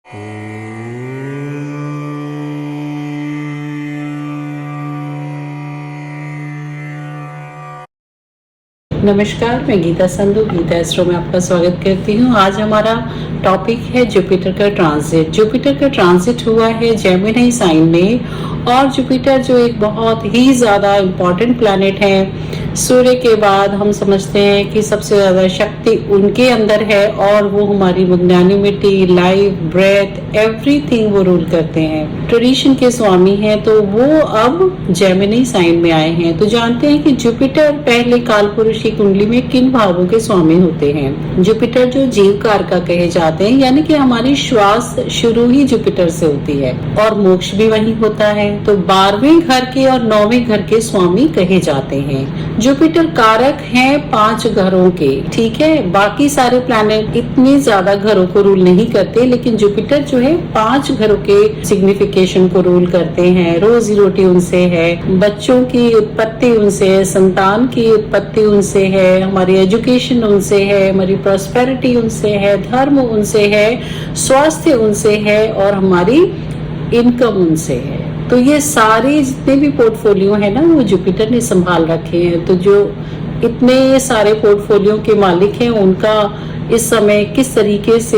नमस्कार, मैं गीता संधू गीता एस्ट्रो में आपका स्वागत करती हूँ। आज हमारा टॉपिक है जुपिटर का ट्रांजिट। जुपिटर का ट्रांजिट हुआ है जेमिनी साइन में, और जुपिटर जो एक बहुत ही ज़्यादा इम्पॉर्टेंट प्लैनेट है, सूर्य के बाद हम समझते हैं कि सबसे ज़्यादा शक्ति उनके अंदर है, और वो हमारी मैग्नेनिमिटी, लाइफ, ब्रेथ, एवरीथिंग वो रूल करते हैं। ट्रेडिशन के स्वामी हैं, तो वो अब जेमिनी साइन में आए हैं। तो जानते हैं कि जुपिटर पहले काल पुरुष की कुंडली में किन भावों के स्वामी होते हैं। जुपिटर जो जीवकार का कहे जाते हैं, यानी कि हमारी श्वास शुरू ही जुपिटर से होती है और मोक्ष भी वही होता है। तो 12वें घर के और 9वें घर के स्वामी कहे जाते हैं। जुपिटर कारक हैं 5 घरों के, ठीक है। बाकी सारे प्लैनेट इतने ज्यादा घरों को रूल नहीं करते, लेकिन जुपिटर जो है 5 घरों के सिग्निफिकेशन को रूल करते हैं। रोजी रोटी उनसे है, बच्चों की उत्पत्ति उनसे है, संतान की उत्पत्ति उनसे है, हमारी एजुकेशन उनसे है, हमारी प्रॉस्पेरिटी उनसे है, धर्म उनसे है, स्वास्थ्य उनसे है, और हमारी इनकम उनसे है। तो ये सारे जितने भी पोर्टफोलियो है ना, वो जुपिटर ने संभाल रखे हैं। तो जो इतने सारे पोर्टफोलियो के मालिक हैं, उनका इस समय किस तरीके से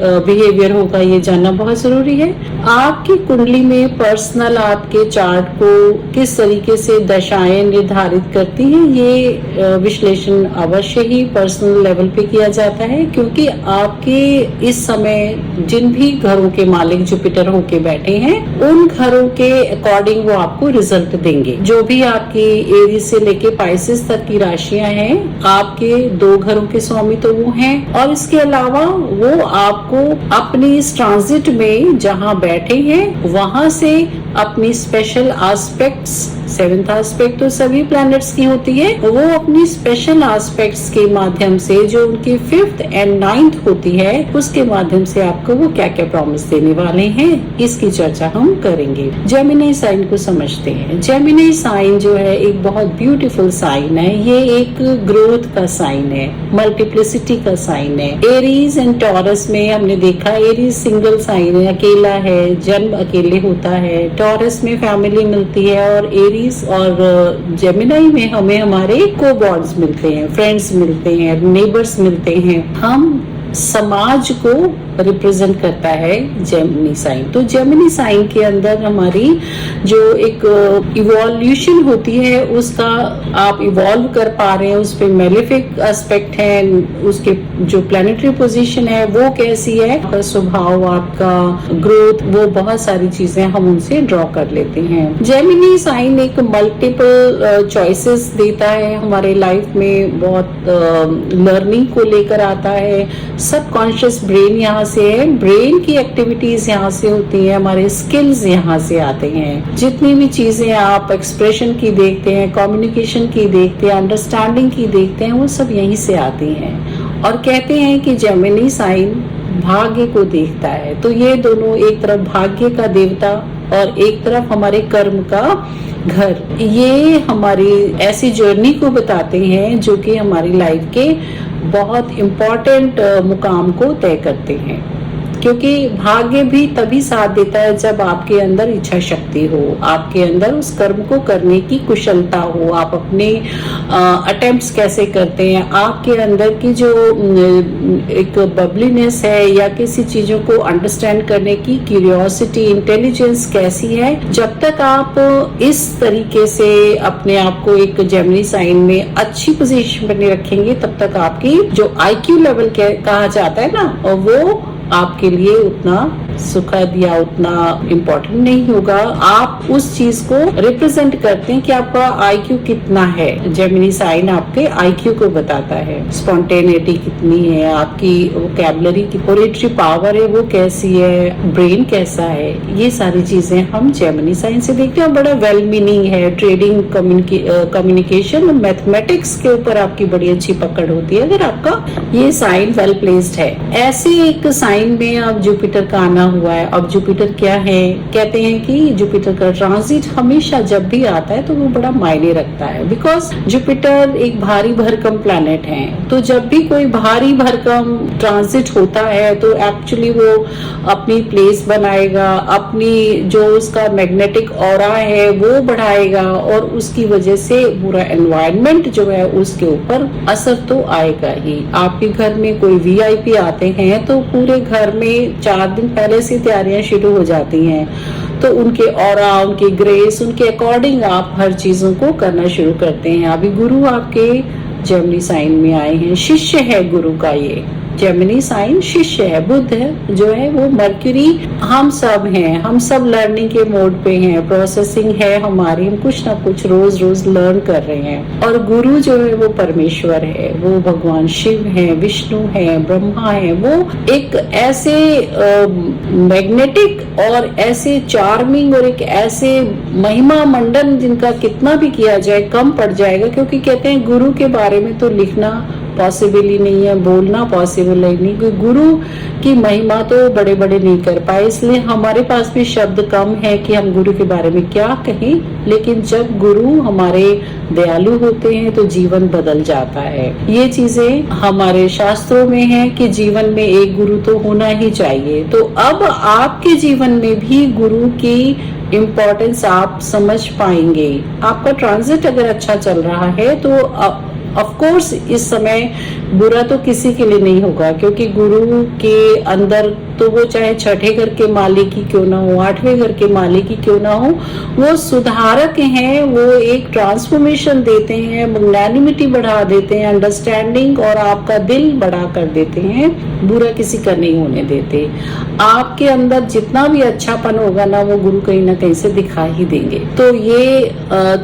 बिहेवियर होगा ये जानना बहुत जरूरी है। आपकी कुंडली में पर्सनल आपके चार्ट को किस तरीके से दशाएं निर्धारित करती हैं, ये विश्लेषण अवश्य ही पर्सनल लेवल पे किया जाता है, क्योंकि आपके इस समय जिन भी घरों के मालिक जुपिटर होके बैठे हैं, उन घरों के अकॉर्डिंग वो आपको रिजल्ट देंगे। जो भी आपकी एरीज से लेके पाइसेस तक की राशियां हैं, आपके 2 घरों के स्वामी तो वो हैं, और इसके अलावा वो आपको अपनी इस ट्रांजिट में जहां बैठे हैं वहां से अपनी स्पेशल एस्पेक्ट्स, 7th एस्पेक्ट तो सभी प्लैनेट्स की होती है, वो अपनी स्पेशल एस्पेक्ट्स के माध्यम से, जो उनकी 5th एंड 9th होती है, उसके माध्यम से आपको वो क्या क्या प्रॉमिस देने वाले हैं, इसकी चर्चा हम करेंगे। जेमिनी साइन को समझते हैं। जेमिनी साइन जो है एक बहुत ब्यूटीफुल साइन है। ये एक ग्रोथ का साइन है, मल्टीप्लिसिटी का साइन है। एरीज एंड टॉरस में हमने देखा, एरीज सिंगल साइन है, अकेला है, जन्म अकेले होता है। टॉरस में फैमिली मिलती है, और एरीज और जेमिनी में हमें हमारे को-बॉन्ड्स मिलते हैं, फ्रेंड्स मिलते हैं, नेबर्स मिलते हैं। हम समाज को रिप्रेजेंट करता है जेमिनी साइन। तो जेमिनी साइन के अंदर हमारी जो एक इवोल्यूशन होती है, उसका आप इवॉल्व कर पा रहे हैं, उस पे मेलेफिक एस्पेक्ट है, उसके जो प्लैनेटरी पोजीशन है वो कैसी है, आपका स्वभाव, आपका ग्रोथ, वो बहुत सारी चीजें हम उनसे ड्रॉ कर लेते हैं। जेमिनी साइन एक मल्टीपल चॉइसेस देता है हमारे लाइफ में, बहुत लर्निंग को लेकर आता है। सबकॉन्शियस ब्रेन यहाँ से है, ब्रेन की एक्टिविटीज यहाँ से होती है, हमारे स्किल्स यहाँ से आते हैं। जितनी भी चीजें आप एक्सप्रेशन की देखते हैं, कम्युनिकेशन की देखते हैं, अंडरस्टैंडिंग की देखते हैं, वो सब यहीं से आती हैं। और कहते हैं कि जेमिनी साइन भाग्य को देखता है। तो ये दोनों, एक तरफ भाग्य का देवता और एक तरफ हमारे कर्म का घर, ये हमारी ऐसी जर्नी को बताते हैं जो कि हमारी लाइफ के बहुत इम्पोर्टेंट मुकाम को तय करते हैं। क्योंकि भाग्य भी तभी साथ देता है जब आपके अंदर इच्छा शक्ति हो, आपके अंदर उस कर्म को करने की कुशलता हो, आप अपने अटेम्प्ट्स कैसे करते हैं, आपके अंदर की जो एक बबलीनेस है, या किसी चीजों को अंडरस्टैंड करने की क्यूरियोसिटी, इंटेलिजेंस कैसी है। जब तक आप इस तरीके से अपने आप को एक जेमिनी साइन में अच्छी पोजीशन पर नहीं रखेंगे, तब तक आपकी जो IQ लेवल कहा जाता है ना, वो आपके लिए उतना सुखद या उतना इम्पोर्टेंट नहीं होगा। आप उस चीज को रिप्रेजेंट करते हैं कि आपका IQ कितना है। जेमिनी साइन आपके IQ को बताता है, स्पॉन्टेनिटी कितनी है, आपकी वोकैबुलरी की ओरेटरी पावर है वो कैसी है, ब्रेन कैसा है, ये सारी चीजें हम जेमिनी साइन से देखते हैं। बड़ा वेल मीनिंग है, ट्रेडिंग, कम्युनिकेशन और मैथमेटिक्स के ऊपर आपकी बड़ी अच्छी पकड़ होती है अगर आपका ये साइन वेल प्लेस्ड है। ऐसे एक साइन साइन में अब जुपिटर का आना हुआ है। अब जुपिटर क्या है, कहते हैं कि जुपिटर का ट्रांजिट हमेशा जब भी आता है तो वो बड़ा मायने रखता है, बिकॉज जुपिटर एक भारी भरकम प्लैनेट है। तो जब भी कोई भारी भरकम ट्रांजिट होता है तो एक्चुअली वो अपनी प्लेस बनाएगा, अपनी जो उसका मैग्नेटिक ऑरा है वो बढ़ाएगा, और उसकी वजह से पूरा एनवायरनमेंट जो है उसके ऊपर असर तो आएगा ही। आपके घर में कोई वीआईपी आते हैं तो पूरे घर में 4 दिन पहले से तैयारियां शुरू हो जाती हैं, तो उनके ऑरा, उनके ग्रेस, उनके अकॉर्डिंग आप हर चीजों को करना शुरू करते हैं। अभी गुरु आपके जेमिनी साइन में आए हैं, शिष्य है गुरु का, ये जेमिनी साइन शिष्य है। बुध जो है वो मरक्यूरी, हम सब हैं, हम सब लर्निंग के मोड पे हैं, प्रोसेसिंग है हमारी, हम कुछ ना कुछ रोज रोज लर्न कर रहे हैं। और गुरु जो है वो परमेश्वर है, वो भगवान शिव है, विष्णु है, ब्रह्मा है। वो एक ऐसे मैग्नेटिक और ऐसे चार्मिंग और एक ऐसे महिमा मंडन जिनका कितना भी किया जाए कम पड़ जाएगा, क्योंकि कहते हैं गुरु के बारे में तो लिखना पॉसिबल ही नहीं है, बोलना पॉसिबल ही नहीं, क्योंकि गुरु की महिमा तो बड़े बड़े नहीं कर पाए, इसलिए हमारे पास भी शब्द कम है कि हम गुरु के बारे में क्या कहें। लेकिन जब गुरु हमारे दयालु होते हैं तो जीवन बदल जाता है। ये चीजें हमारे शास्त्रों में है कि जीवन में एक गुरु तो होना ही चाहिए। तो अब आपके जीवन में भी गुरु की इम्पोर्टेंस आप समझ पाएंगे। आपका ट्रांजिट अगर अच्छा चल रहा है तो ऑफ कोर्स इस समय बुरा तो किसी के लिए नहीं होगा, क्योंकि गुरु के अंदर तो वो चाहे छठे घर के मालिक ही क्यों ना हो, 8वें घर के मालिक ही क्यों ना हो, वो सुधारक हैं, वो एक ट्रांसफॉर्मेशन देते हैं, मैग्नेनिमिटी बढ़ा देते हैं, अंडरस्टैंडिंग और आपका दिल बड़ा कर देते हैं, बुरा किसी का नहीं होने देते। आपके अंदर जितना भी अच्छापन होगा ना वो गुरु कहीं ना कहीं से दिखा ही देंगे। तो ये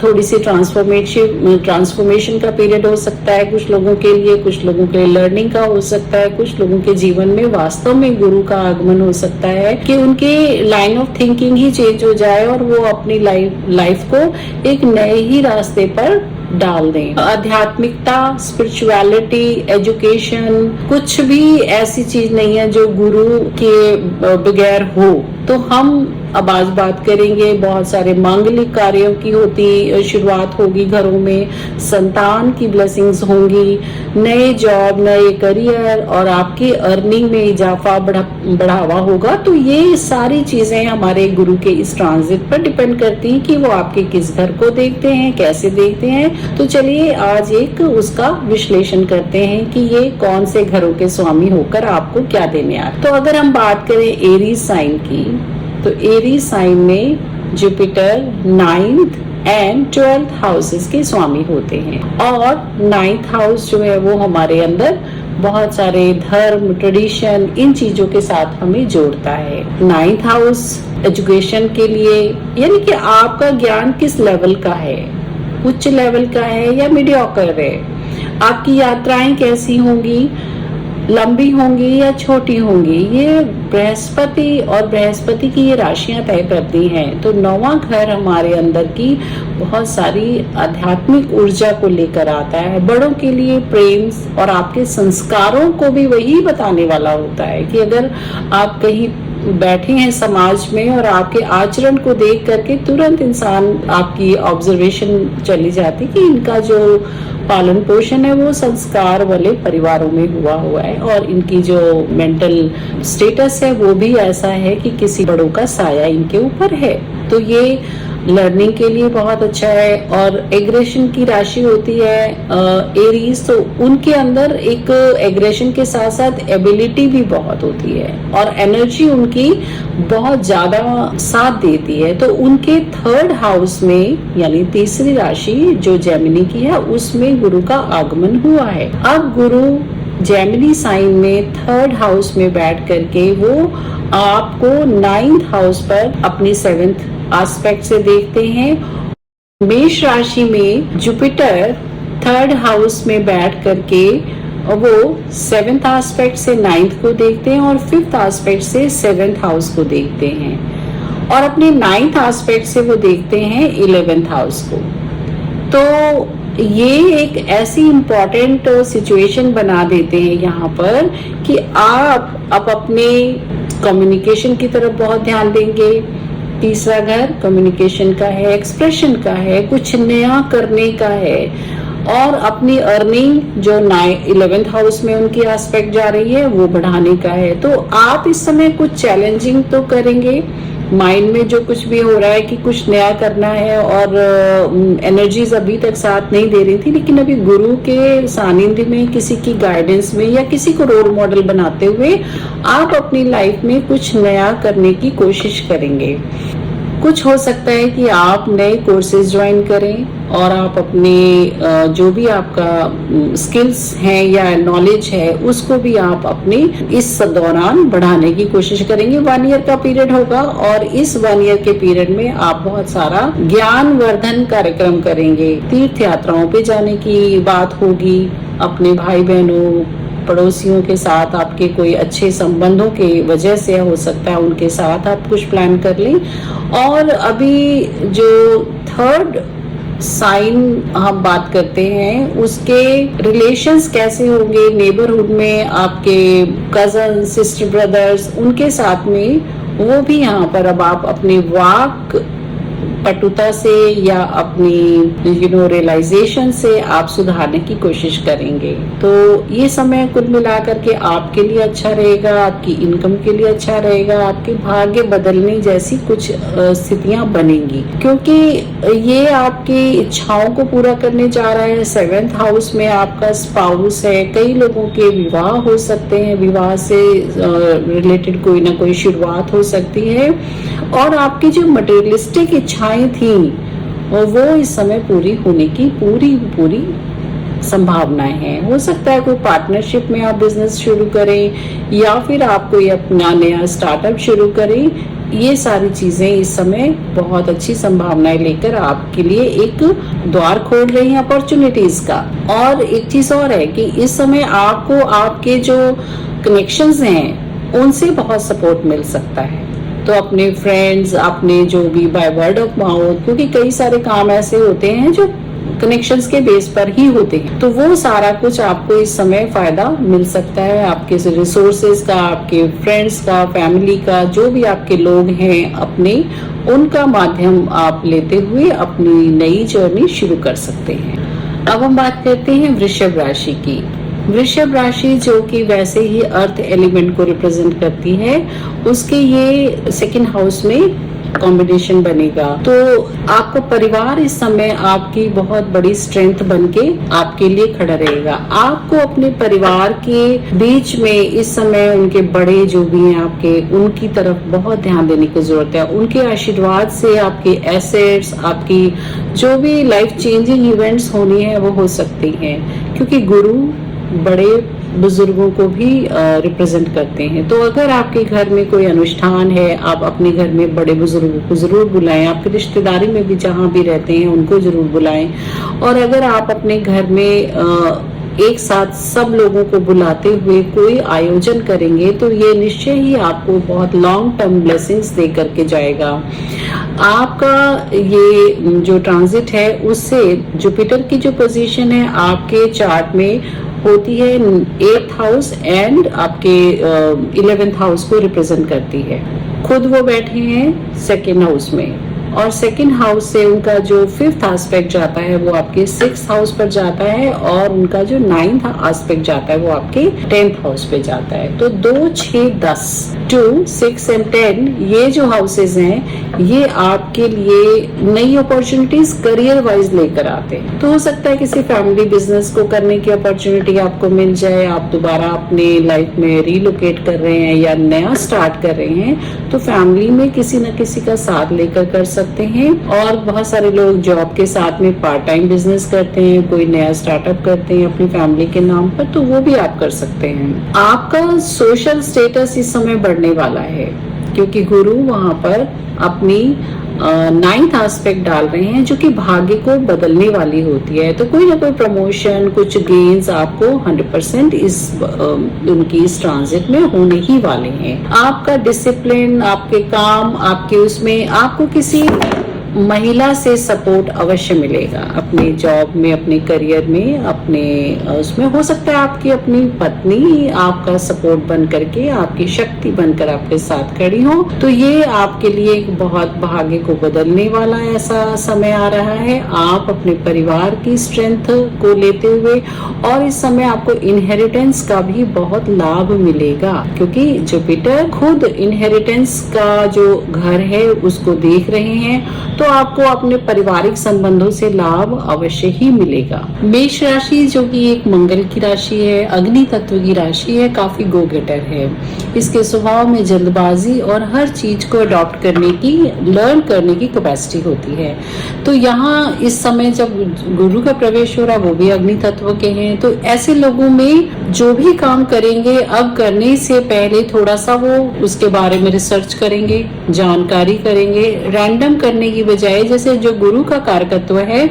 थोड़ी सी ट्रांसफॉर्मेशन का पीरियड हो सकता है कुछ लोगों के लिए, कुछ लोगों के लिए लर्निंग का हो सकता है, कुछ लोगों के जीवन में वास्तव में गुरु का आगमन हो सकता है कि उनके line of thinking he change हो जाए और वो अपनी लाइफ को एक नए ही रास्ते पर डाल दें। आध्यात्मिकता, स्पिरिचुअलिटी, एजुकेशन, कुछ भी ऐसी चीज नहीं है जो गुरु के बगैर हो। तो हम अब आज बात करेंगे, बहुत सारे मांगलिक कार्यों की होती शुरुआत होगी, घरों में संतान की ब्लेसिंग्स होंगी, नए जॉब, नए करियर और आपकी अर्निंग में इजाफा बढ़ावा होगा। तो ये सारी चीजें हमारे गुरु के इस ट्रांजिट पर डिपेंड करती हैं कि वो आपके किस घर को देखते हैं, कैसे देखते हैं। तो चलिए आज एक उसका विश्लेषण करते हैं कि ये कौन से घरों के स्वामी होकर आपको क्या देने आते। तो अगर हम बात करें एरीज साइन की, तो एरीज साइन में Jupiter 9th and 12th houses के स्वामी होते हैं, और 9th हाउस जो है वो हमारे अंदर बहुत सारे धर्म, ट्रेडिशन, इन चीजों के साथ हमें जोड़ता है। 9th हाउस एजुकेशन के लिए, यानी कि आपका ज्ञान किस लेवल का है, उच्च लेवल का है या मीडियोकर है, आपकी यात्राएं कैसी होंगी, लंबी होंगी या छोटी होंगी, ये बृहस्पति और बृहस्पति की ये राशियां तय करती हैं। तो 9वां घर हमारे अंदर की बहुत सारी आध्यात्मिक ऊर्जा को लेकर आता है। बड़ों के लिए प्रेम और आपके संस्कारों को भी वही बताने वाला होता है कि अगर आप कहीं बैठे हैं समाज में और आपके आचरण को देख करके तुरंत इंसान आपकी ऑब्जर्वेशन चली जाती कि इनका जो पालन पोषण है वो संस्कार वाले परिवारों में हुआ है, और इनकी जो मेंटल स्टेटस है वो भी ऐसा है कि किसी बड़ों का साया इनके ऊपर है। तो ये लर्निंग के लिए बहुत अच्छा है। और एग्रेशन की राशि होती है एरीज, तो उनके अंदर एक एग्रेशन के साथ साथ एबिलिटी भी बहुत होती है और एनर्जी उनकी बहुत ज्यादा साथ देती है। तो उनके 3rd हाउस में, यानी तीसरी राशि जो जेमिनी की है, उसमें गुरु का आगमन हुआ है। अब गुरु जेमिनी साइन में 3rd हाउस में बैठ करके वो आपको 9th हाउस पर अपनी 7th एस्पेक्ट से देखते हैं। मेष राशि में जुपिटर 3rd हाउस में बैठ करके वो 7th एस्पेक्ट से 9th को देखते हैं और 5th एस्पेक्ट से 7th हाउस को देखते हैं, और अपने 9th एस्पेक्ट से वो देखते हैं 11th हाउस को। तो ये एक ऐसी इम्पोर्टेंट सिचुएशन बना देते हैं यहाँ पर कि आप अब अपने कम्युनिकेशन की तरफ बहुत ध्यान देंगे। तीसरा घर कम्युनिकेशन का है, एक्सप्रेशन का है, कुछ नया करने का है, और अपनी अर्निंग जो 11th हाउस में उनकी एस्पेक्ट जा रही है वो बढ़ाने का है। तो आप इस समय कुछ चैलेंजिंग तो करेंगे, माइंड में जो कुछ भी हो रहा है कि कुछ नया करना है, और एनर्जीज अभी तक साथ नहीं दे रही थी, लेकिन अभी गुरु के सानिध्य में, किसी की गाइडेंस में, या किसी को रोल मॉडल बनाते हुए आप अपनी लाइफ में कुछ नया करने की कोशिश करेंगे। कुछ हो सकता है कि आप नए कोर्सेज ज्वाइन करें और आप अपने जो भी आपका स्किल्स हैं या नॉलेज है उसको भी आप अपने इस दौरान बढ़ाने की कोशिश करेंगे। 1 ईयर का पीरियड होगा और इस 1 ईयर के पीरियड में आप बहुत सारा ज्ञान वर्धन कार्यक्रम करेंगे। तीर्थ यात्राओं पे जाने की बात होगी, अपने भाई बहनों पड़ोसियों के साथ आपके कोई अच्छे संबंधों के वजह से हो सकता है उनके साथ आप कुछ प्लान कर लें। और अभी जो 3rd साइन हम बात करते हैं उसके रिलेशंस कैसे होंगे, नेबरहुड में आपके कजन, सिस्टर, ब्रदर्स, उनके साथ में, वो भी यहाँ पर अब आप अपने वाक पटुता से या अपनी रियलाइजेशन से आप सुधारने की कोशिश करेंगे। तो ये समय कुल मिलाकर के आपके लिए अच्छा रहेगा, आपकी इनकम के लिए अच्छा रहेगा, आपके भाग्य बदलने जैसी कुछ स्थितियां बनेंगी, क्योंकि ये आपकी इच्छाओं को पूरा करने जा रहा है। 7th हाउस में आपका स्पाउस है, कई लोगों के विवाह हो सकते हैं, विवाह से रिलेटेड कोई ना कोई शुरुआत हो सकती है, और आपकी जो मटेरियलिस्टिक इच्छाएं थी वो इस समय पूरी होने की पूरी संभावनाएं हैं। हो सकता है कोई पार्टनरशिप में आप बिजनेस शुरू करें या फिर आप कोई अपना नया स्टार्टअप शुरू करें। ये सारी चीजें इस समय बहुत अच्छी संभावनाएं लेकर आपके लिए एक द्वार खोल रही हैं अपॉर्चुनिटीज का। और एक चीज और है कि इस समय आपको आपके जो कनेक्शंस हैं उनसे बहुत सपोर्ट मिल सकता है। तो अपने फ्रेंड्स, अपने जो भी बाय वर्ड ऑफ माउथ, क्योंकि कई सारे काम ऐसे होते हैं जो कनेक्शंस के बेस पर ही होते हैं, तो वो सारा कुछ आपको इस समय फायदा मिल सकता है। आपके रिसोर्सेज का, आपके फ्रेंड्स का, फैमिली का, जो भी आपके लोग हैं अपने, उनका माध्यम आप लेते हुए अपनी नई जर्नी शुरू कर सकते हैं। अब हम बात करते हैं वृषभ राशि की। वृषभ राशि जो कि वैसे ही अर्थ एलिमेंट को रिप्रेजेंट करती है, उसके ये 2nd हाउस में कॉम्बिनेशन बनेगा। तो आपका परिवार इस समय आपकी बहुत बड़ी स्ट्रेंथ बनके आपके लिए खड़ा रहेगा। आपको अपने परिवार के बीच में इस समय उनके बड़े जो भी हैं आपके, उनकी तरफ बहुत ध्यान देने की जरूरत है। उनके आशीर्वाद से आपके एसेट्स, आपकी जो भी लाइफ चेंजिंग इवेंट्स होनी है वो हो सकती हैं, क्योंकि गुरु बड़े बुजुर्गों को भी रिप्रेजेंट करते हैं। तो अगर आपके घर में कोई अनुष्ठान है, आप अपने घर में बड़े बुजुर्गों को जरूर बुलाएं। आपकी रिश्तेदारी में भी जहां भी रहते हैं उनको जरूर बुलाएं। और अगर आप अपने घर में एक साथ सब लोगों को बुलाते हुए कोई आयोजन करेंगे तो ये निश्चय ही आपको बहुत लॉन्ग टर्म ब्लेसिंग्स दे करके जाएगा। आपका ये जो ट्रांजिट है उससे जुपिटर की जो पोजीशन है आपके चार्ट में होती है 8th हाउस एंड आपके 11th हाउस को रिप्रेजेंट करती है। खुद वो बैठे हैं 2nd हाउस में, और 2nd हाउस से उनका जो 5th एस्पेक्ट जाता है वो आपके 6th हाउस पर जाता है, और उनका जो 9th एस्पेक्ट जाता है वो आपके 10th हाउस पे जाता है। तो 2, 6, 10, 2, 6 एंड 10 ये जो हाउसेज हैं ये आपके लिए नई अपॉर्चुनिटीज करियर वाइज लेकर आते हैं। तो हो सकता है किसी फैमिली बिजनेस को करने की अपॉर्चुनिटी आपको मिल जाए, आप दोबारा अपने लाइफ में रिलोकेट कर रहे हैं या नया स्टार्ट कर रहे हैं, तो फैमिली में किसी न किसी का साथ लेकर कर सकते हैं। और बहुत सारे लोग जॉब के साथ में पार्ट टाइम बिजनेस करते हैं, कोई नया स्टार्टअप करते हैं अपनी फैमिली के नाम पर, तो वो भी आप कर सकते हैं। आपका सोशल स्टेटस इस समय बढ़ने वाला है, क्योंकि गुरु वहां पर अपनी 9th एस्पेक्ट डाल रहे हैं जो कि भाग्य को बदलने वाली होती है। तो कोई ना कोई प्रमोशन, कुछ गेन्स आपको 100% उनकी इस ट्रांजिट में होने ही वाले हैं। आपका डिसिप्लिन, आपके काम, आपके उसमें आपको किसी महिला से सपोर्ट अवश्य मिलेगा अपने जॉब में, अपने करियर में, अपने उसमें हो सकता है आपकी अपनी पत्नी आपका सपोर्ट बन करके, आपकी शक्ति बनकर आपके साथ खड़ी हो। तो ये आपके लिए एक बहुत भाग्य को बदलने वाला ऐसा समय आ रहा है। आप अपने परिवार की स्ट्रेंथ को लेते हुए, और इस समय आपको इनहेरिटेंस का भी बहुत लाभ मिलेगा, क्योंकि जुपिटर खुद इनहेरिटेंस का जो घर है उसको देख रहे हैं। तो आपको अपने पारिवारिक संबंधों से लाभ अवश्य ही मिलेगा। मेष राशि जो कि एक मंगल की राशि है, अग्नि तत्व की राशि है, काफी गो गेटर है। इसके स्वभाव में जल्दबाजी और हर चीज को अडॉप्ट करने की, लर्न करने की कैपेसिटी होती है। तो यहाँ इस समय जब गुरु का प्रवेश हो रहा है, वो भी अग्नि तत्व के हैं, तो ऐसे लोगों में जो भी काम करेंगे, अब करने से पहले थोड़ा सा वो उसके बारे में रिसर्च करेंगे, जानकारी करेंगे, रैंडम करने की बजाय। जैसे जो गुरु का कारकत्व है,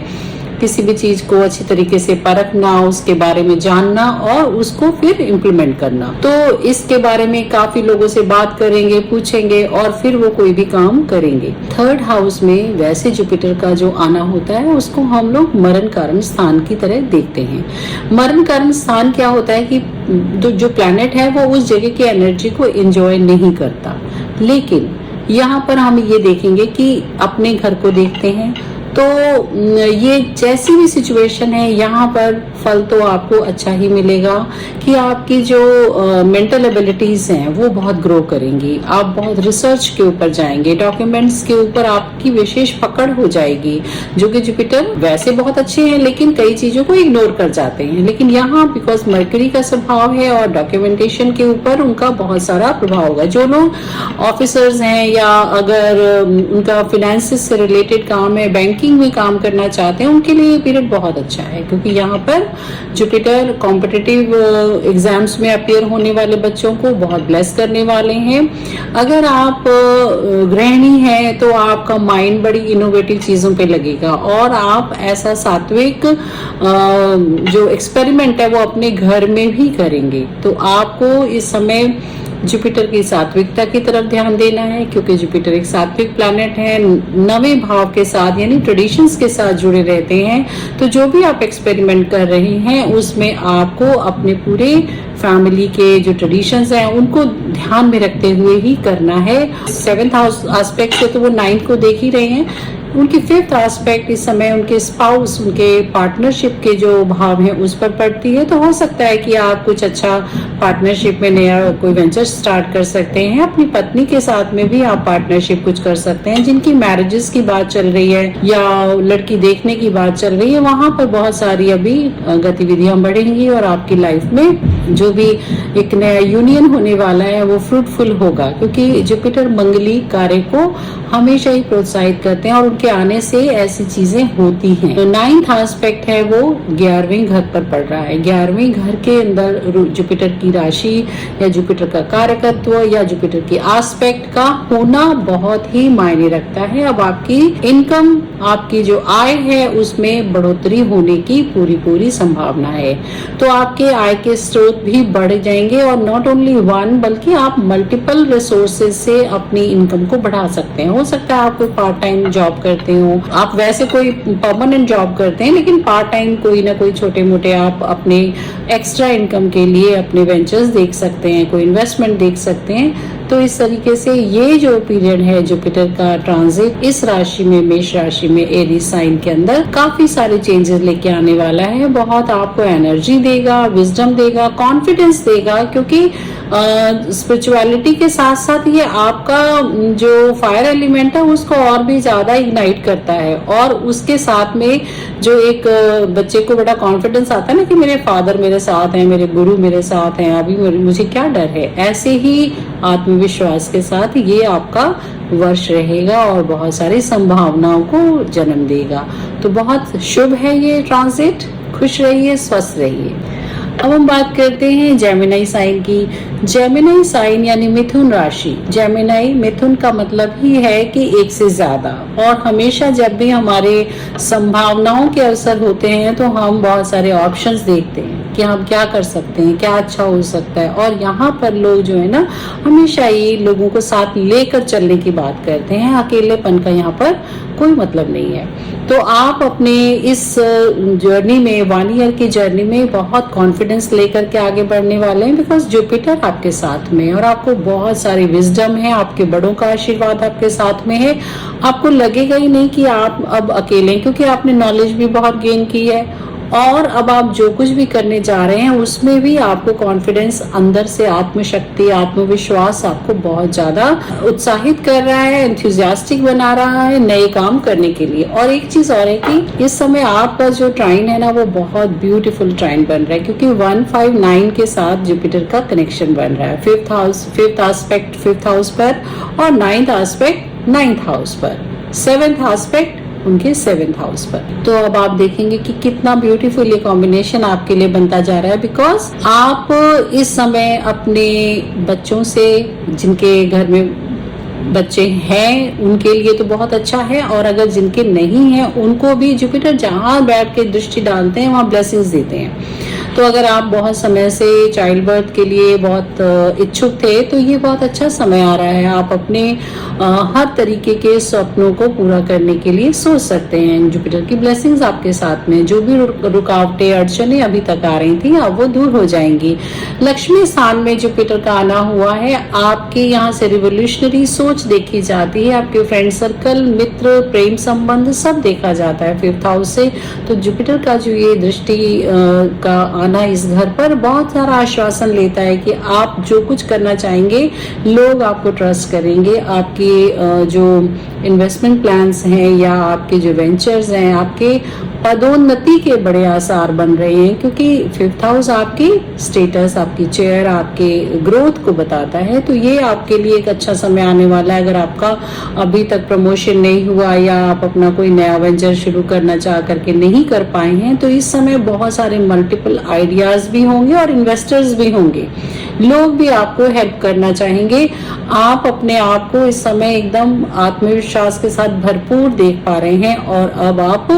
किसी भी चीज को अच्छी तरीके से परखना, उसके बारे में जानना और उसको फिर इम्प्लीमेंट करना। तो इसके बारे में काफी लोगों से बात करेंगे, पूछेंगे और फिर वो कोई भी काम करेंगे। थर्ड हाउस में वैसे जुपिटर का जो आना होता है उसको हम लोग मरण कारण स्थान की तरह देखते हैं। मरण कारण स्थान क्या होता है कि जो प्लैनेट है वो उस जगह की एनर्जी को एंजॉय नहीं करता। लेकिन यहाँ पर हम ये देखेंगे कि अपने घर को देखते हैं, तो ये जैसी भी सिचुएशन है यहाँ पर फल तो आपको अच्छा ही मिलेगा कि आपकी जो मेंटल एबिलिटीज हैं वो बहुत ग्रो करेंगी। आप बहुत रिसर्च के ऊपर जाएंगे, डॉक्यूमेंट्स के ऊपर आपकी विशेष पकड़ हो जाएगी। जो कि जुपिटर वैसे बहुत अच्छे हैं लेकिन कई चीजों को इग्नोर कर जाते हैं, लेकिन यहाँ बिकॉज मरकरी का स्वभाव है और डॉक्यूमेंटेशन के ऊपर उनका बहुत सारा प्रभाव होगा। जो लोग ऑफिसर्स हैं या अगर उनका फिनेंस से रिलेटेड काम है, बैंकिंग में काम करना चाहते हैं, उनके लिए ये पीरियड बहुत अच्छा है, क्योंकि यहाँ पर जुपिटर कॉम्पिटिटिव एग्जाम्स में अपीयर होने वाले बच्चों को बहुत ब्लेस करने वाले हैं। अगर आप गृहिणी हैं तो आपका माइंड बड़ी इनोवेटिव चीजों पे लगेगा और आप ऐसा सात्विक जो एक्सपेरिमेंट है वो अपने घर में भी करेंगे। तो आपको इस समय जुपिटर की सात्विकता की तरफ ध्यान देना है, क्योंकि जुपिटर एक सात्विक प्लैनेट है, नवे भाव के साथ यानी ट्रेडिशंस के साथ जुड़े रहते हैं। तो जो भी आप एक्सपेरिमेंट कर रहे हैं उसमें आपको अपने पूरे फैमिली के जो ट्रेडिशंस हैं उनको ध्यान में रखते हुए ही करना है। 7th हाउस एस्पेक्ट से तो वो 9th को देख ही रहे हैं। उनकी 5th एस्पेक्ट इस समय उनके स्पाउस, उनके पार्टनरशिप के जो भाव हैं उस पर पड़ती है। तो हो सकता है कि आप कुछ अच्छा पार्टनरशिप में नया कोई वेंचर स्टार्ट कर सकते हैं। अपनी पत्नी के साथ में भी आप पार्टनरशिप कुछ कर सकते हैं। जिनकी मैरिजेस की बात चल रही है या लड़की देखने की बात चल रही है, वहां पर बहुत सारी अभी गतिविधियां बढ़ेंगी और आपकी लाइफ में जो भी एक नया यूनियन होने वाला है वो फ्रूटफुल होगा, क्योंकि जुपिटर मंगली कार्य को हमेशा ही प्रोत्साहित करते हैं और उनके आने से ऐसी चीजें होती हैं। तो 9th एस्पेक्ट है वो 11वें घर पर पड़ रहा है। 11वें घर के अंदर जुपिटर की राशि या जुपिटर का कारकत्व या जुपिटर की एस्पेक्ट का होना बहुत ही मायने रखता है। अब आपकी इनकम, आपकी जो आय है उसमें बढ़ोतरी होने की पूरी संभावना है। तो आपके आय के स्रोत भी बढ़ जाएंगे और नॉट ओनली वन बल्कि आप मल्टीपल रिसोर्सेज से अपनी इनकम को बढ़ा सकते हैं। हो सकता है आप कोई पार्ट टाइम जॉब करते हो, आप वैसे कोई परमानेंट जॉब करते हैं, लेकिन पार्ट टाइम कोई ना कोई छोटे मोटे आप अपने एक्स्ट्रा इनकम के लिए अपने वेंचर्स देख सकते हैं, कोई इन्वेस्टमेंट देख सकते हैं। तो इस तरीके से ये जो पीरियड है जुपिटर का ट्रांजिट इस राशि में, मेष राशि में, एरीज साइन के अंदर काफी सारे चेंजेस लेके आने वाला है। बहुत आपको एनर्जी देगा, विजडम देगा, कॉन्फिडेंस देगा, क्योंकि स्पिरिचुअलिटी के साथ साथ ये आपका जो फायर एलिमेंट है उसको और भी ज्यादा इग्नाइट करता है। और उसके साथ में जो एक बच्चे को बड़ा कॉन्फिडेंस आता है ना कि मेरे फादर मेरे साथ हैं, मेरे गुरु मेरे साथ हैं, अभी मुझे क्या डर है, ऐसे ही आत्मविश्वास के साथ ये आपका वर्ष रहेगा और बहुत सारी संभावनाओं को जन्म देगा। तो बहुत शुभ है ये ट्रांजिट। खुश रहिए, स्वस्थ रहिए। अब हम बात करते हैं जेमिनी साइन की। जेमिनी साइन यानी मिथुन राशि। जेमिनी, मिथुन का मतलब ही है कि एक से ज्यादा, और हमेशा जब भी हमारे संभावनाओं के अवसर होते हैं तो हम बहुत सारे ऑप्शंस देखते हैं कि हम क्या कर सकते हैं, क्या अच्छा हो सकता है। और यहाँ पर लोग जो है ना हमेशा ही लोगों को साथ लेकर चलने की बात करते हैं, अकेलेपन का यहाँ पर कोई मतलब नहीं है। तो आप अपने इस जर्नी में, 1 ईयर की जर्नी में बहुत कॉन्फिडेंस लेकर के आगे बढ़ने वाले हैं, बिकॉज जुपिटर आपके साथ में है और आपको बहुत सारी विजडम है, आपके बड़ों का आशीर्वाद आपके साथ में है। आपको लगेगा ही नहीं कि आप अब अकेले हैं, क्योंकि आपने नॉलेज भी बहुत गेन की है और अब आप जो कुछ भी करने जा रहे हैं उसमें भी आपको कॉन्फिडेंस, अंदर से आत्मशक्ति, आत्मविश्वास आपको बहुत ज्यादा उत्साहित कर रहा है, एंथुजियास्टिक बना रहा है नए काम करने के लिए। और एक चीज और है कि इस समय आपका जो ट्राइन है ना, वो बहुत ब्यूटीफुल ट्राइन बन रहा है, क्योंकि 159 के साथ जुपिटर का कनेक्शन बन रहा है। फिफ्थ एस्पेक्ट 5th हाउस पर और 9th एस्पेक्ट 9th हाउस पर, 7th एस्पेक्ट उनके 7th हाउस पर। तो अब आप देखेंगे कि कितना ब्यूटीफुल ये कॉम्बिनेशन आपके लिए बनता जा रहा है, बिकॉज आप इस समय अपने बच्चों से, जिनके घर में बच्चे हैं उनके लिए तो बहुत अच्छा है, और अगर जिनके नहीं है उनको भी जुपिटर जहां बैठ के दृष्टि डालते हैं वहां ब्लेसिंग्स देते हैं। तो अगर आप बहुत समय से चाइल्ड बर्थ के लिए बहुत इच्छुक थे तो ये बहुत अच्छा समय आ रहा है। आप अपने हर तरीके के सपनों को पूरा करने के लिए सोच सकते हैं। जुपिटर की ब्लेसिंग्स आपके साथ में, जो भी रुकावटें, अड़चने अभी तक आ रही थी अब वो दूर हो जाएंगी। लक्ष्मी स्थान में जुपिटर का आना हुआ है, आपके यहाँ से रिवोल्यूशनरी सोच देखी जाती है, आपके फ्रेंड सर्कल, मित्र, प्रेम संबंध सब देखा जाता है 5th हाउस से। तो जुपिटर का जो ये दृष्टि का आना इस घर पर बहुत सारा आश्वासन लेता है कि आप जो कुछ करना चाहेंगे लोग आपको ट्रस्ट करेंगे। आपकी जो इन्वेस्टमेंट प्लान्स हैं या आपके जो वेंचर्स हैं, आपके पदोन्नति के बड़े आसार बन रहे हैं, क्योंकि 5th हाउस आपकी स्टेटस, आपकी चेयर, आपके ग्रोथ को बताता है। तो ये आपके लिए एक अच्छा समय आने वाला है। अगर आपका अभी तक प्रमोशन नहीं हुआ या आप अपना कोई नया वेंचर शुरू करना चाह करके नहीं कर पाए हैं, तो इस समय बहुत सारे मल्टीपल आइडियाज भी होंगे और इन्वेस्टर्स भी होंगे, लोग भी आपको हेल्प करना चाहेंगे। आप अपने आप को इस समय एकदम आत्मविश्वास के साथ भरपूर देख पा रहे हैं। और अब आप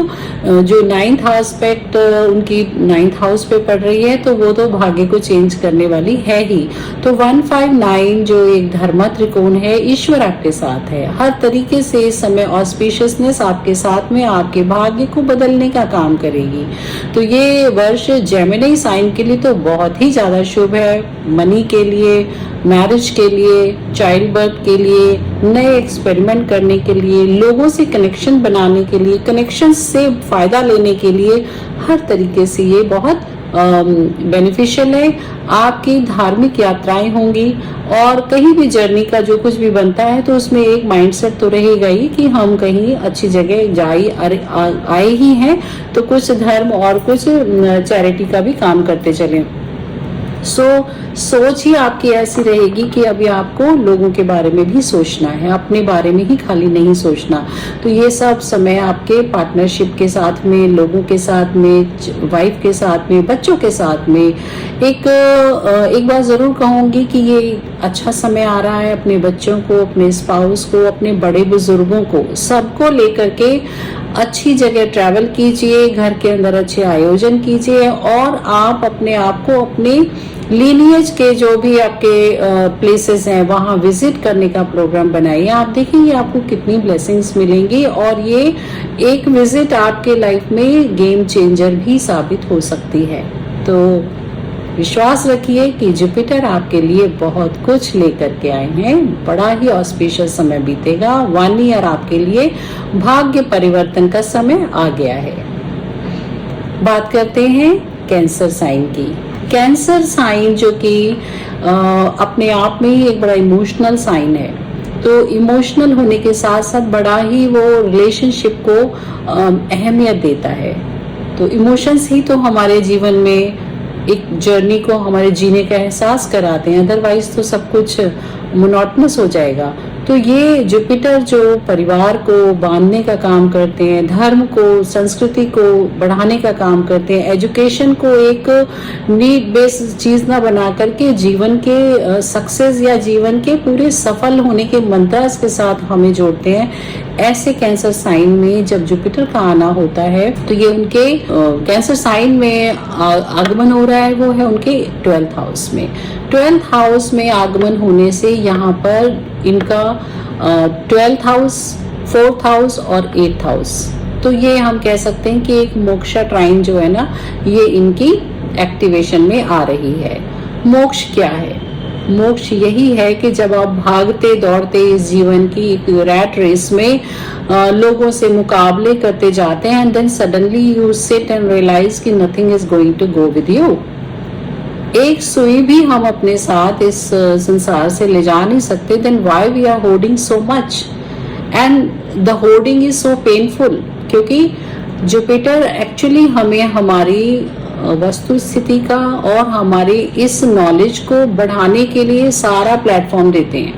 जो 9th एस्पेक्ट उनकी 9th हाउस पे पड़ रही है, तो वो तो भाग्य को चेंज करने वाली है ही। तो 159 जो एक धर्म त्रिकोण है, ईश्वर आपके साथ है, हर तरीके से इस समय ऑस्पिशियसनेस आपके साथ में आपके भाग्य को बदलने का काम करेगी। तो ये वर्ष जेमिनी साइन के लिए तो बहुत ही ज्यादा शुभ है, मनी के लिए, मैरिज के लिए, चाइल्ड बर्थ के लिए, नए एक्सपेरिमेंट करने के लिए, लोगों से कनेक्शन बनाने के लिए, कनेक्शन से फायदा लेने के लिए, हर तरीके से ये बहुत बेनिफिशियल है। आपकी धार्मिक यात्राएं होंगी और कहीं भी जर्नी का जो कुछ भी बनता है तो उसमें एक माइंडसेट तो रहेगा ही कि हम कहीं अच्छी जगह आए ही हैं, तो कुछ धर्म और कुछ चैरिटी का भी काम करते चलें। सोच ही आपकी ऐसी रहेगी कि अभी आपको लोगों के बारे में भी सोचना है, अपने बारे में ही खाली नहीं सोचना। तो ये सब समय आपके पार्टनरशिप के साथ में, लोगों के साथ में, वाइफ के साथ में, बच्चों के साथ में, एक बात जरूर कहूंगी कि ये अच्छा समय आ रहा है अपने बच्चों को, अपने स्पाउस को, अपने बड़े बुजुर्गों को, सबको लेकर के अच्छी जगह ट्रैवल कीजिए, घर के अंदर अच्छे आयोजन कीजिए और आप अपने आप को अपने लीनियज के जो भी आपके प्लेसेस हैं वहां विजिट करने का प्रोग्राम बनाइए। आप देखेंगे आपको कितनी ब्लेसिंग्स मिलेंगी और ये एक विजिट आपके लाइफ में गेम चेंजर भी साबित हो सकती है। तो विश्वास रखिए कि जुपिटर आपके लिए बहुत कुछ लेकर के आए हैं, बड़ा ही ऑस्पिशियस समय बीतेगा। 1 ईयर आपके लिए भाग्य परिवर्तन का समय आ गया है। बात करते हैं कैंसर साइन की। कैंसर साइन जो कि अपने आप में ही एक बड़ा इमोशनल साइन है, तो इमोशनल होने के साथ साथ बड़ा ही वो रिलेशनशिप को अहमियत देता है। तो इमोशंस ही तो हमारे जीवन में एक जर्नी को हमारे जीने का एहसास कराते हैं, अदरवाइज तो सब कुछ मोनोटनस हो जाएगा। तो ये जुपिटर जो परिवार को बांधने का काम करते हैं, धर्म को, संस्कृति को बढ़ाने का काम करते हैं, एजुकेशन को एक नीड बेस्ड चीज ना बना करके जीवन के सक्सेस या जीवन के पूरे सफल होने के मंत्र के साथ हमें जोड़ते हैं। ऐसे कैंसर साइन में जब जुपिटर का आना होता है तो ये उनके कैंसर साइन में आगमन हो रहा है, वो है उनके 12th हाउस में। 12th हाउस में आगमन होने से यहाँ पर इनका 12th हाउस, 4th हाउस और 8th हाउस। तो ये हम कह सकते हैं कि एक मोक्षा ट्राइन जो है ना, ये इनकी एक्टिवेशन में आ रही है। मोक्ष क्या है? मोक्ष यही है कि जब आप भागते दौड़ते इस जीवन की एक रैट रेस में लोगों से मुकाबले करते जाते हैं, and then suddenly you sit and realise कि nothing is going to go with you. एक सुई भी हम अपने साथ इस संसार से ले जा नहीं सकते, then why we are holding so much, and the holding is so painful. क्योंकि जुपिटर एक्चुअली हमें हमारी वस्तु स्थिति का और हमारे इस नॉलेज को बढ़ाने के लिए सारा प्लेटफॉर्म देते हैं,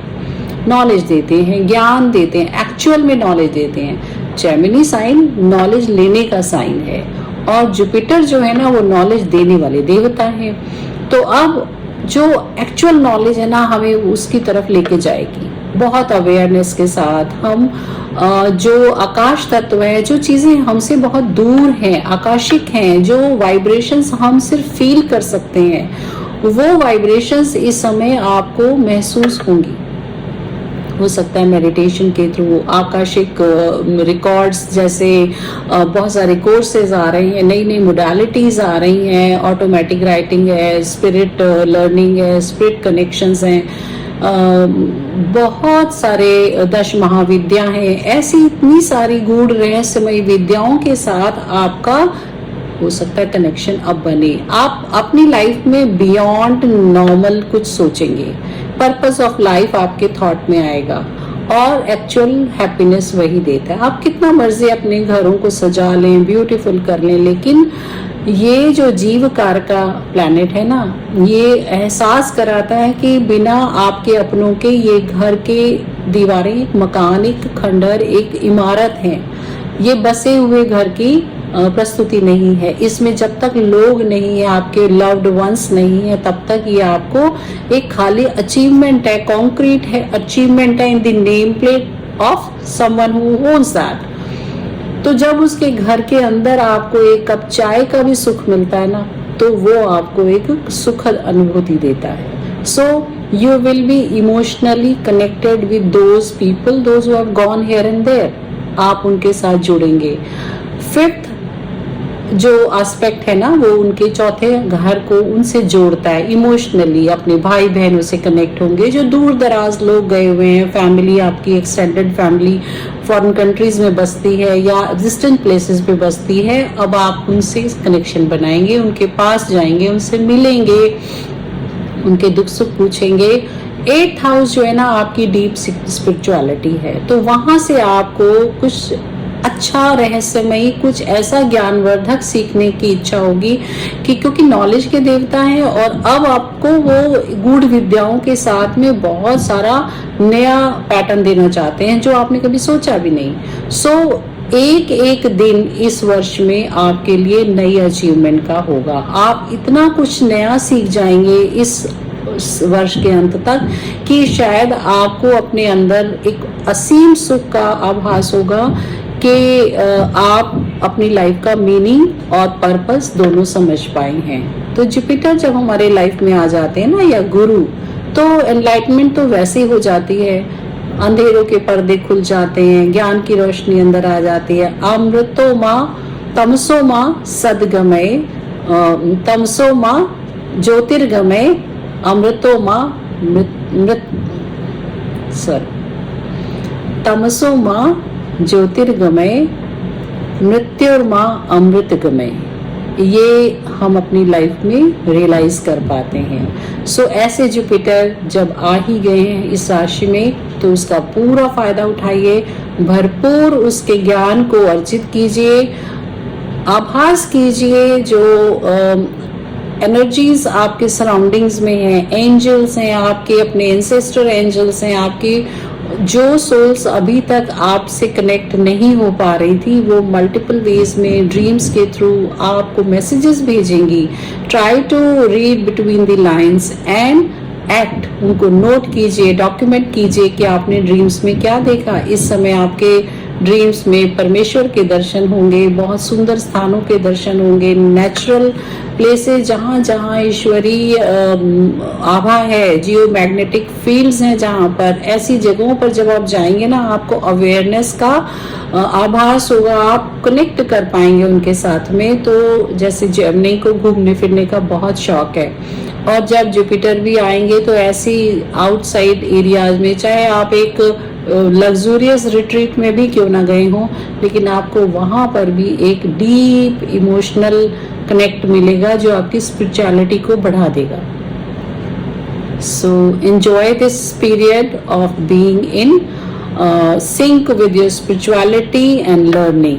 नॉलेज देते हैं, ज्ञान देते हैं, एक्चुअल में नॉलेज देते हैं। जेमिनी साइन नॉलेज लेने का साइन है और जुपिटर जो है ना वो नॉलेज देने वाले देवता है। तो अब जो एक्चुअल नॉलेज है ना हमें उसकी तरफ लेके जाएगी, बहुत अवेयरनेस के साथ। हम जो आकाश तत्व है, जो चीजें हमसे बहुत दूर हैं, आकाशिक हैं, जो वाइब्रेशंस हम सिर्फ फील कर सकते हैं, वो वाइब्रेशंस इस समय आपको महसूस होंगी। हो सकता है मेडिटेशन के थ्रू, आकाशिक रिकॉर्ड्स जैसे बहुत सारे कोर्सेज आ रहे हैं, नई नई मोडालिटीज आ रही हैं, ऑटोमेटिक राइटिंग है, स्पिरिट लर्निंग है, स्पिरिट कनेक्शंस हैं, बहुत सारे 10 महाविद्या हैं, ऐसी इतनी सारी गूढ़ रहस्यमयी विद्याओं के साथ आपका हो सकता है कनेक्शन अब बने। आप अपनी लाइफ में बियॉन्ड नॉर्मल कुछ सोचेंगे, पर्पस ऑफ लाइफ आपके थॉट में आएगा और एक्चुअल हैप्पीनेस वही देता है। आप कितना मर्जी अपने घरों को सजा लें, ब्यूटीफुल कर लें, लेकिन ये जो जीव कार का प्लैनेट है ना, ये एहसास कराता है कि बिना आपके अपनों के ये घर के दीवारें, एक मकान, एक खंडर, एक इमारत है, ये बसे हुए घर की प्रस्तुति नहीं है। इसमें जब तक लोग नहीं है, आपके लव्ड वंस नहीं है, तब तक ये आपको एक खाली अचीवमेंट है, कॉन्क्रीट है, अचीवमेंट है in the name plate of someone who owns that. तो जब उसके घर के अंदर आपको एक कप चाय का भी सुख मिलता है ना, तो वो आपको एक सुखद अनुभूति देता है। So you will be emotionally connected with those people, those who have gone here and there. आप उनके साथ जुड़ेंगे। 5th जो एस्पेक्ट है ना, वो उनके चौथे घर को उनसे जोड़ता है इमोशनली। अपने भाई बहनों से कनेक्ट होंगे, जो दूर दराज लोग गए हुए हैं, फैमिली आपकी एक्सटेंडेड फैमिली फॉरेन कंट्रीज में बसती है या डिस्टेंट प्लेसेस पे बसती है, अब आप उनसे कनेक्शन बनाएंगे, उनके पास जाएंगे, उनसे मिलेंगे, उनके दुख सुख पूछेंगे। 8th हाउस जो है ना आपकी डीप स्पिरिचुअलिटी है, तो वहां से आपको कुछ अच्छा रहस्यमयी, कुछ ऐसा ज्ञानवर्धक सीखने की इच्छा होगी कि क्योंकि नॉलेज के देवता हैं और अब आपको वो गूढ़ विद्याओं के साथ में बहुत सारा नया पैटर्न देना चाहते हैं जो आपने कभी सोचा भी नहीं। सो एक एक दिन इस वर्ष में आपके लिए नई अचीवमेंट का होगा। आप इतना कुछ नया सीख जाएंगे इस वर्ष के अंत तक कि शायद आपको अपने अंदर एक असीम सुख का आभास होगा कि आप अपनी लाइफ का मीनिंग और पर्पस दोनों समझ पाए हैं। तो जुपिटर जब हमारे लाइफ में आ जाते हैं ना, या गुरु, तो एनलाइटमेंट तो वैसे ही हो जाती है, अंधेरों के पर्दे खुल जाते हैं, ज्ञान की रोशनी अंदर आ जाती है। अमृतो माँ तमसो माँ सदगमय, तमसो माँ ज्योतिर्गमय, अमृतो माँ तमसो माँ ज्योतिर्गमय, मृत्युर्मा अमृतगमय। ये हम अपनी लाइफ में रियलाइज कर पाते हैं। सो ऐसे जुपिटर जब आ ही गए हैं इस राशि में, तो उसका पूरा फायदा उठाइए, भरपूर उसके ज्ञान को अर्जित कीजिए, आभास कीजिए जो एनर्जीज आपके सराउंडिंग्स में हैं, एंजल्स हैं, आपके अपने एंसेस्टर एंजल्स हैं, आपकी जो सोल्स अभी तक आपसे कनेक्ट नहीं हो पा रही थी, वो मल्टीपल वेज में ड्रीम्स के थ्रू आपको मैसेजेस भेजेंगी। Try to read between the lines and act. उनको नोट कीजिए, डॉक्यूमेंट कीजिए कि आपने ड्रीम्स में क्या देखा। इस समय आपके ड्रीम्स में परमेश्वर के दर्शन होंगे, बहुत सुंदर स्थानों के दर्शन होंगे, नेचुरल प्लेसेस जहाँ जहाँ ईश्वरीय आभा है, जियो मैग्नेटिक फील्ड्स हैं जहाँ पर, ऐसी जगहों पर जब आप जाएंगे ना, आपको अवेयरनेस का आभास होगा, आप कनेक्ट कर पाएंगे उनके साथ में। तो जैसे जेमिनी को घूमने फिरने का बहुत शौक है, और जब जुपिटर भी आएंगे तो ऐसी आउटसाइड एरियाज में, चाहे आप एक लग्जूरियस रिट्रीट में भी क्यों ना गए हों, लेकिन आपको वहाँ पर भी एक डीप इमोशनल कनेक्ट मिलेगा जो आपकी स्पिरिचुअलिटी को बढ़ा देगा। So enjoy this period of being in sync with your spirituality and learning.